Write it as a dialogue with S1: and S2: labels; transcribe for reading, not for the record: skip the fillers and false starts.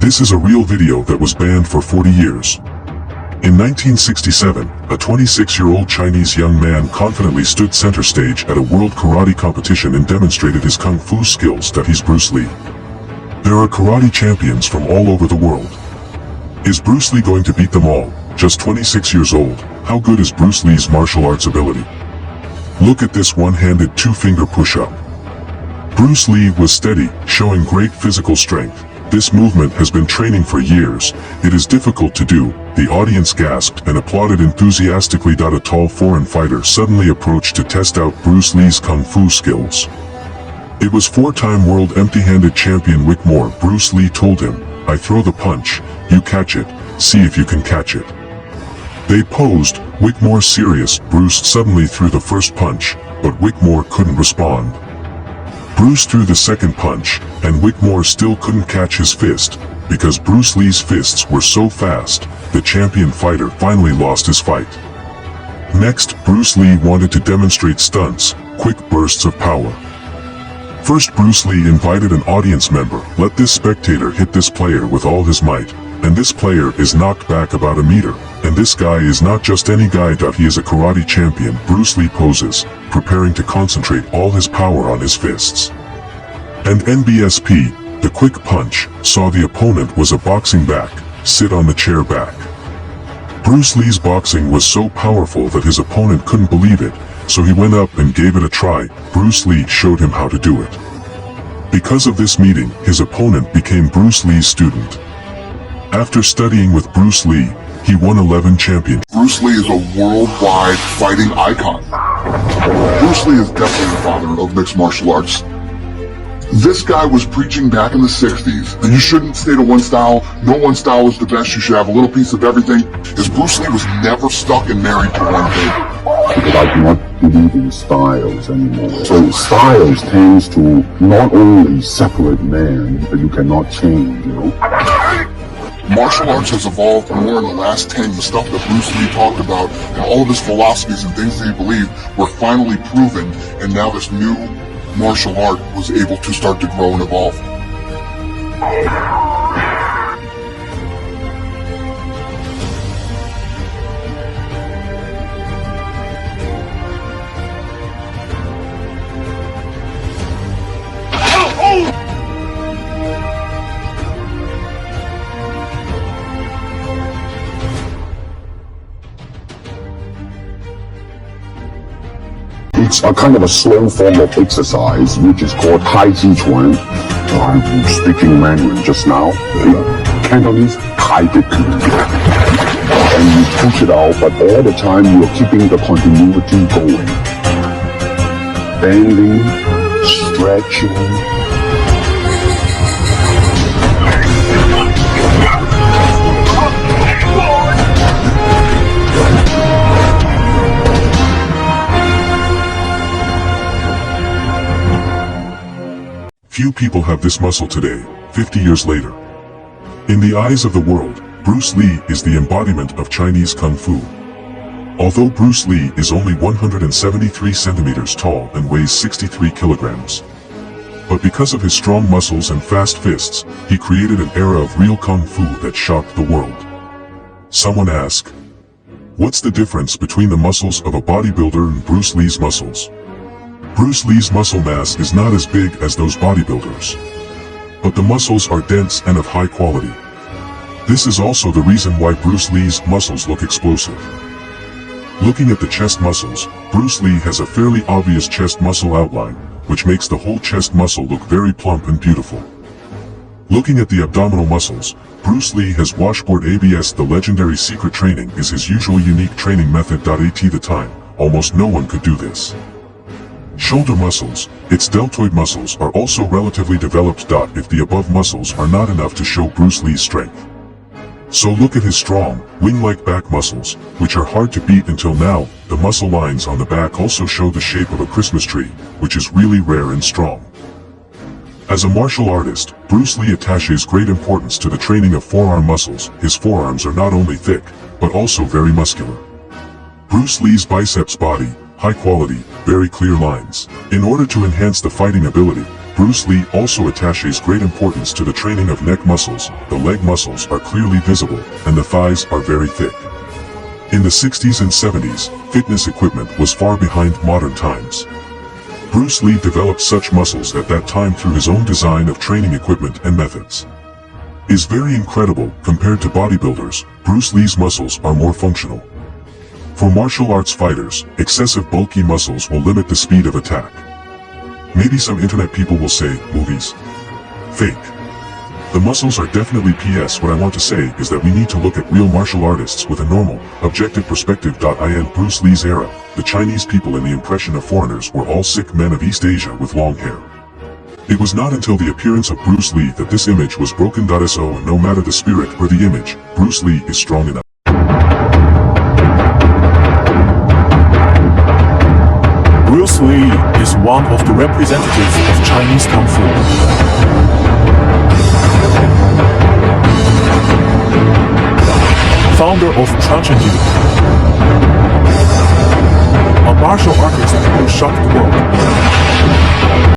S1: This is a real video that was banned for 40 years. In 1967, a 26-year-old Chinese young man confidently stood center stage at a world karate competition and demonstrated his kung fu skills that he's Bruce Lee. There are karate champions from all over the world. Is Bruce Lee going to beat them all? Just 26 years old, how good is Bruce Lee's martial arts ability? Look at this one-handed two-finger push-up. Bruce Lee was steady, showing great physical strength. This movement has been training for years. It is difficult to do. The audience gasped and applauded enthusiastically. A tall foreign fighter suddenly approached to test out Bruce Lee's kung fu skills. It was four-time world empty-handed champion Wickmore. Bruce Lee told him, "I throw the punch, you catch it, see if you can catch it." They posed, Wickmore serious. Bruce suddenly threw the first punch, but Wickmore couldn't respond. Bruce threw the second punch, and Wickmore still couldn't catch his fist. Because Bruce Lee's fists were so fast, the champion fighter finally lost his fight. Next, Bruce Lee wanted to demonstrate stunts, quick bursts of power. First, Bruce Lee invited an audience member. Let this spectator hit this player with all his might, and this player is knocked back about a meter. And this guy is not just any guy. He is a karate champion. Bruce Lee poses, preparing to concentrate all his power on his fists. And NBSP, the quick punch, saw the opponent was a boxing back, sit on the chair back. Bruce Lee's boxing was so powerful that his opponent couldn't believe it, so he went up and gave it a try. Bruce Lee showed him how to do it. Because of this meeting, his opponent became Bruce Lee's student. After studying with Bruce Lee, he won 11 championships.
S2: Bruce Lee is a worldwide fighting icon. Bruce Lee is definitely the father of mixed martial arts. This guy was preaching back in the 60s that you shouldn't stay to one style, no one style is the best, you should have a little piece of everything. As Bruce Lee was never stuck and married to one thing.
S3: Because I do not believe in styles anymore. So styles tends to not only separate man, but you cannot change, you know.
S2: Martial arts has evolved more in the last 10. The stuff that Bruce Lee talked about and all of his philosophies and things that he believed were finally proven, and now this new martial art was able to start to grow and evolve.
S3: It's a kind of a slow form of exercise, which is called Tai Chi Chuan. I'm speaking Mandarin just now. Cantonese, Tai Chi. And you push it out, but all the time you're keeping the continuity going. Bending, stretching.
S1: Few people have this muscle today, 50 years later. In the eyes of the world, Bruce Lee is the embodiment of Chinese Kung Fu. Although Bruce Lee is only 173 centimeters tall and weighs 63 kilograms. But because of his strong muscles and fast fists, he created an era of real Kung Fu that shocked the world. Someone asked, what's the difference between the muscles of a bodybuilder and Bruce Lee's muscles? Bruce Lee's muscle mass is not as big as those bodybuilders. But the muscles are dense and of high quality. This is also the reason why Bruce Lee's muscles look explosive. Looking at the chest muscles, Bruce Lee has a fairly obvious chest muscle outline, which makes the whole chest muscle look very plump and beautiful. Looking at the abdominal muscles, Bruce Lee has washboard abs. The legendary secret training is his usual unique training method. At the time, almost no one could do this. Shoulder muscles, its deltoid muscles are also relatively developed. If the above muscles are not enough to show Bruce Lee's strength. So look at his strong, wing-like back muscles, which are hard to beat until now. The muscle lines on the back also show the shape of a Christmas tree, which is really rare and strong. As a martial artist, Bruce Lee attaches great importance to the training of forearm muscles. His forearms are not only thick, but also very muscular. Bruce Lee's biceps body, high quality, very clear lines. In order to enhance the fighting ability, Bruce Lee also attaches great importance to the training of neck muscles. The leg muscles are clearly visible, and the thighs are very thick. In the 60s and 70s, fitness equipment was far behind modern times. Bruce Lee developed such muscles at that time through his own design of training equipment and methods. Is very incredible. Compared to bodybuilders, Bruce Lee's muscles are more functional. For martial arts fighters, excessive bulky muscles will limit the speed of attack. Maybe some internet people will say, movies. Fake. The muscles are definitely PS. What I want to say is that we need to look at real martial artists with a normal, objective perspective. In Bruce Lee's era, the Chinese people in the impression of foreigners were all sick men of East Asia with long hair. It was not until the appearance of Bruce Lee that this image was broken. So no matter the spirit or the image, Bruce Lee is strong enough.
S4: Bruce Lee is one of the representatives of Chinese Kung Fu. Founder of Truncheon, a martial artist who shocked the world.